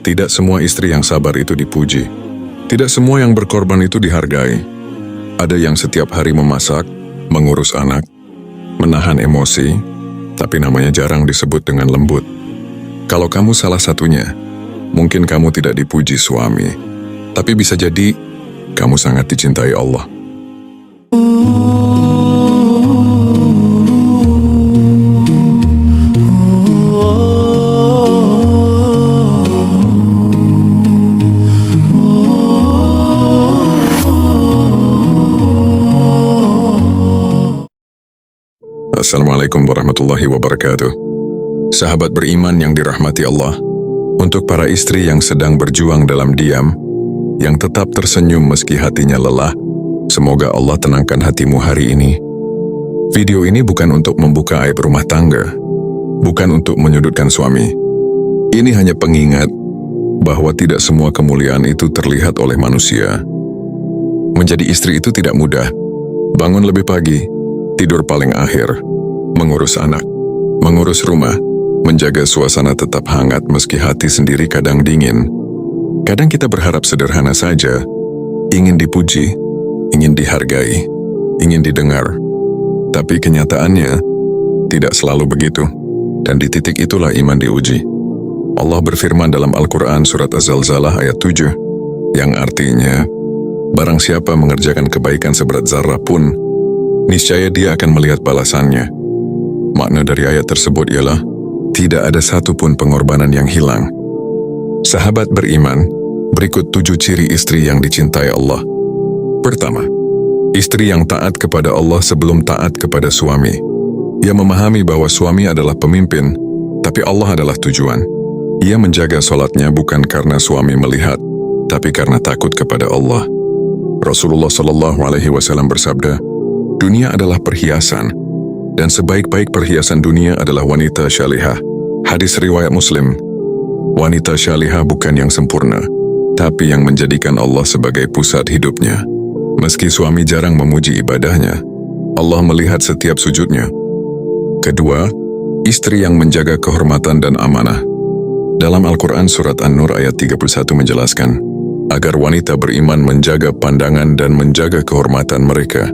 Tidak semua istri yang sabar itu dipuji. Tidak semua yang berkorban itu dihargai. Ada yang setiap hari memasak, mengurus anak, menahan emosi, tapi namanya jarang disebut dengan lembut. Kalau kamu salah satunya, mungkin kamu tidak dipuji suami, tapi bisa jadi kamu sangat dicintai Allah. Assalamualaikum warahmatullahi wabarakatuh. Sahabat beriman yang dirahmati Allah, untuk para istri yang sedang berjuang dalam diam, yang tetap tersenyum meski hatinya lelah, semoga Allah tenangkan hatimu hari ini. Video ini bukan untuk membuka aib rumah tangga, bukan untuk menyudutkan suami. Ini hanya pengingat bahwa tidak semua kemuliaan itu terlihat oleh manusia. Menjadi istri itu tidak mudah. Bangun lebih pagi, tidur paling akhir, mengurus anak, mengurus rumah, menjaga suasana tetap hangat meski hati sendiri kadang dingin. Kadang kita berharap sederhana saja, ingin dipuji, ingin dihargai, ingin didengar. Tapi kenyataannya tidak selalu begitu, dan di titik itulah iman diuji. Allah berfirman dalam Al-Quran surat Az-Zalzalah ayat 7, yang artinya, barang siapa mengerjakan kebaikan seberat zarah pun, niscaya dia akan melihat balasannya. Makna dari ayat tersebut ialah, tidak ada satupun pengorbanan yang hilang. Sahabat beriman, berikut 7 ciri istri yang dicintai Allah. Pertama, istri yang taat kepada Allah sebelum taat kepada suami. Ia memahami bahwa suami adalah pemimpin, tapi Allah adalah tujuan. Ia menjaga sholatnya bukan karena suami melihat, tapi karena takut kepada Allah. Rasulullah SAW bersabda, dunia adalah perhiasan, dan sebaik-baik perhiasan dunia adalah wanita syalihah. Hadis riwayat Muslim. Wanita syalihah bukan yang sempurna, tapi yang menjadikan Allah sebagai pusat hidupnya. Meski suami jarang memuji ibadahnya, Allah melihat setiap sujudnya. Kedua, istri yang menjaga kehormatan dan amanah. Dalam Al-Quran surat An-Nur ayat 31 menjelaskan, agar wanita beriman menjaga pandangan dan menjaga kehormatan mereka.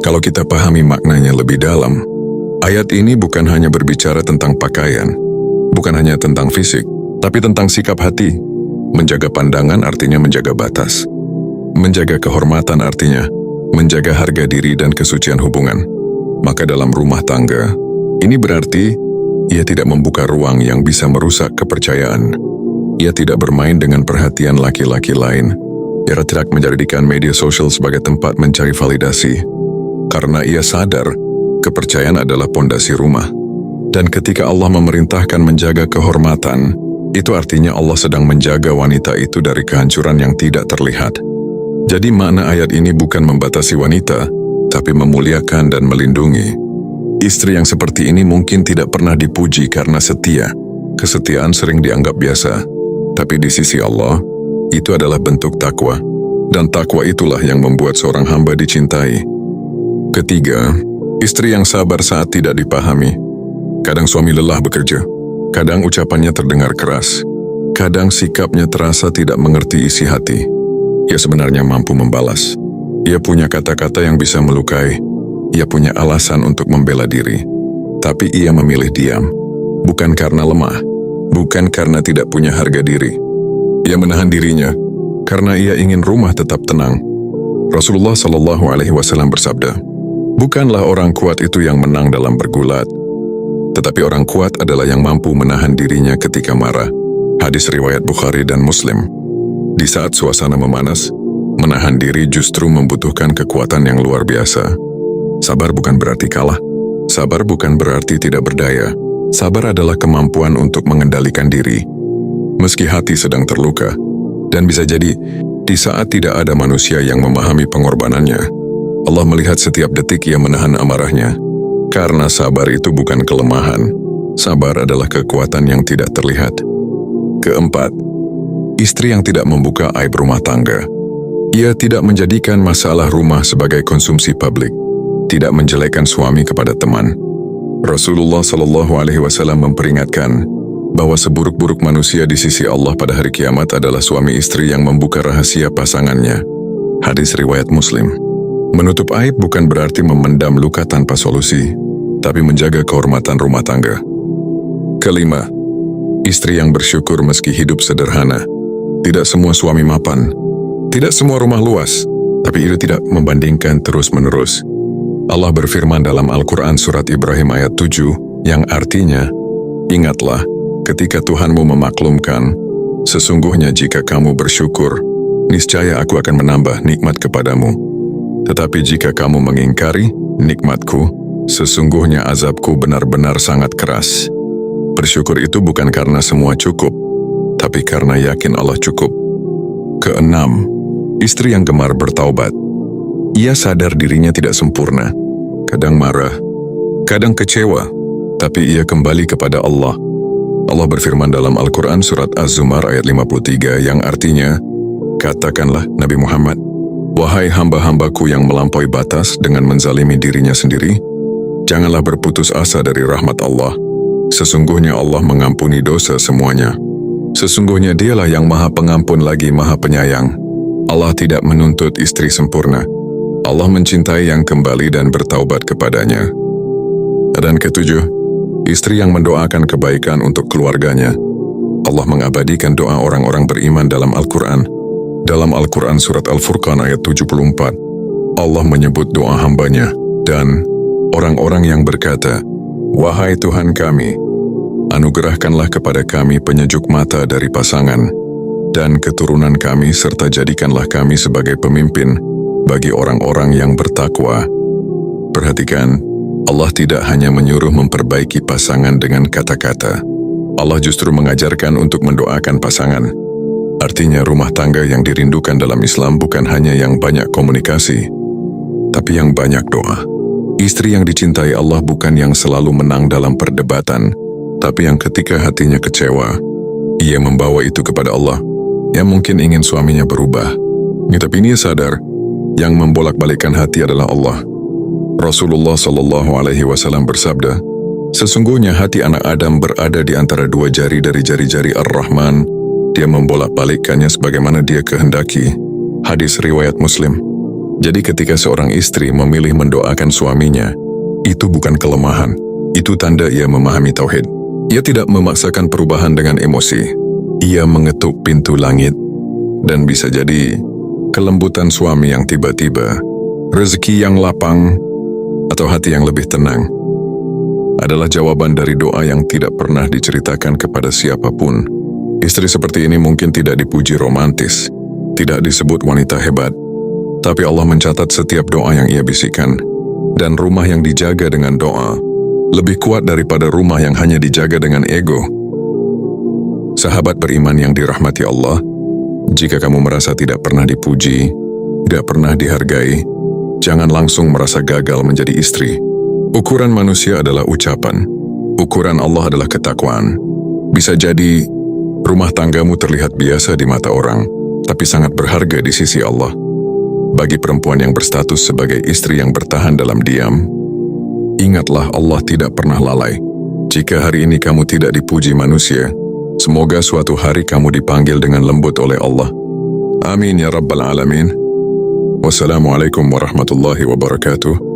Kalau kita pahami maknanya lebih dalam, ayat ini bukan hanya berbicara tentang pakaian, bukan hanya tentang fisik, tapi tentang sikap hati. Menjaga pandangan artinya menjaga batas. Menjaga kehormatan artinya menjaga harga diri dan kesucian hubungan. Maka dalam rumah tangga, ini berarti ia tidak membuka ruang yang bisa merusak kepercayaan. Ia tidak bermain dengan perhatian laki-laki lain. Ia tidak menjadikan media sosial sebagai tempat mencari validasi. Karena ia sadar, kepercayaan adalah pondasi rumah. Dan ketika Allah memerintahkan menjaga kehormatan, itu artinya Allah sedang menjaga wanita itu dari kehancuran yang tidak terlihat. Jadi makna ayat ini bukan membatasi wanita, tapi memuliakan dan melindungi. Istri yang seperti ini mungkin tidak pernah dipuji karena setia. Kesetiaan sering dianggap biasa, tapi di sisi Allah, itu adalah bentuk takwa. Dan takwa itulah yang membuat seorang hamba dicintai. Ketiga, istri yang sabar saat tidak dipahami. Kadang suami lelah bekerja, kadang ucapannya terdengar keras, kadang sikapnya terasa tidak mengerti isi hati. Ia sebenarnya mampu membalas. Ia punya kata-kata yang bisa melukai. Ia punya alasan untuk membela diri. Tapi ia memilih diam, bukan karena lemah, bukan karena tidak punya harga diri. Ia menahan dirinya karena ia ingin rumah tetap tenang. Rasulullah SAW bersabda, bukanlah orang kuat itu yang menang dalam bergulat, tetapi orang kuat adalah yang mampu menahan dirinya ketika marah. Hadis riwayat Bukhari dan Muslim. Di saat suasana memanas, menahan diri justru membutuhkan kekuatan yang luar biasa. Sabar bukan berarti kalah. Sabar bukan berarti tidak berdaya. Sabar adalah kemampuan untuk mengendalikan diri, meski hati sedang terluka. Dan bisa jadi, di saat tidak ada manusia yang memahami pengorbanannya, Allah melihat setiap detik ia menahan amarahnya. Karena sabar itu bukan kelemahan. Sabar adalah kekuatan yang tidak terlihat. Keempat, istri yang tidak membuka aib rumah tangga. Ia tidak menjadikan masalah rumah sebagai konsumsi publik, tidak menjelekkan suami kepada teman. Rasulullah SAW memperingatkan, bahwa seburuk-buruk manusia di sisi Allah pada hari kiamat adalah suami istri yang membuka rahasia pasangannya. Hadis riwayat Muslim. Menutup aib bukan berarti memendam luka tanpa solusi, tapi menjaga kehormatan rumah tangga. Kelima, istri yang bersyukur meski hidup sederhana. Tidak semua suami mapan, tidak semua rumah luas, tapi itu tidak membandingkan terus-menerus. Allah berfirman dalam Al-Quran surat Ibrahim ayat 7, yang artinya, ingatlah, ketika Tuhanmu memaklumkan, sesungguhnya jika kamu bersyukur, niscaya aku akan menambah nikmat kepadamu. Tetapi jika kamu mengingkari nikmatku, sesungguhnya azabku benar-benar sangat keras. Bersyukur itu bukan karena semua cukup, tapi karena yakin Allah cukup. Keenam, istri yang gemar bertaubat. Ia sadar dirinya tidak sempurna, kadang marah, kadang kecewa, tapi ia kembali kepada Allah. Allah berfirman dalam Al-Quran surat Az-Zumar ayat 53 yang artinya, katakanlah Nabi Muhammad, wahai hamba-hambaku yang melampaui batas dengan menzalimi dirinya sendiri, janganlah berputus asa dari rahmat Allah. Sesungguhnya Allah mengampuni dosa semuanya. Sesungguhnya dialah yang maha pengampun lagi maha penyayang. Allah tidak menuntut istri sempurna. Allah mencintai yang kembali dan bertaubat kepadanya. Dan ketujuh, istri yang mendoakan kebaikan untuk keluarganya. Allah mengabadikan doa orang-orang beriman dalam Al-Quran. Dalam Al-Quran surat Al-Furqan ayat 74, Allah menyebut doa hambanya dan orang-orang yang berkata, wahai Tuhan kami, anugerahkanlah kepada kami penyejuk mata dari pasangan dan keturunan kami serta jadikanlah kami sebagai pemimpin bagi orang-orang yang bertakwa. Perhatikan, Allah tidak hanya menyuruh memperbaiki pasangan dengan kata-kata. Allah justru mengajarkan untuk mendoakan pasangan. Artinya rumah tangga yang dirindukan dalam Islam bukan hanya yang banyak komunikasi, tapi yang banyak doa. Istri yang dicintai Allah bukan yang selalu menang dalam perdebatan, tapi yang ketika hatinya kecewa, ia membawa itu kepada Allah. Yang mungkin ingin suaminya berubah, tapi ia sadar, yang membolak-balikkan hati adalah Allah. Rasulullah SAW bersabda, sesungguhnya hati anak Adam berada di antara dua jari dari jari-jari Ar-Rahman. Dia membolak-balikkannya sebagaimana dia kehendaki. Hadis riwayat Muslim. Jadi ketika seorang istri memilih mendoakan suaminya, itu bukan kelemahan. Itu tanda ia memahami tauhid. Ia tidak memaksakan perubahan dengan emosi. Ia mengetuk pintu langit. Dan bisa jadi kelembutan suami yang tiba-tiba, rezeki yang lapang, atau hati yang lebih tenang adalah jawaban dari doa yang tidak pernah diceritakan kepada siapapun. Istri seperti ini mungkin tidak dipuji romantis, tidak disebut wanita hebat, tapi Allah mencatat setiap doa yang ia bisikan, dan rumah yang dijaga dengan doa lebih kuat daripada rumah yang hanya dijaga dengan ego. Sahabat beriman yang dirahmati Allah, jika kamu merasa tidak pernah dipuji, tidak pernah dihargai, jangan langsung merasa gagal menjadi istri. Ukuran manusia adalah ucapan, ukuran Allah adalah ketakwaan. Bisa jadi rumah tanggamu terlihat biasa di mata orang, tapi sangat berharga di sisi Allah. Bagi perempuan yang berstatus sebagai istri yang bertahan dalam diam, ingatlah Allah tidak pernah lalai. Jika hari ini kamu tidak dipuji manusia, semoga suatu hari kamu dipanggil dengan lembut oleh Allah. Amin ya Rabbal Alamin. Wassalamualaikum warahmatullahi wabarakatuh.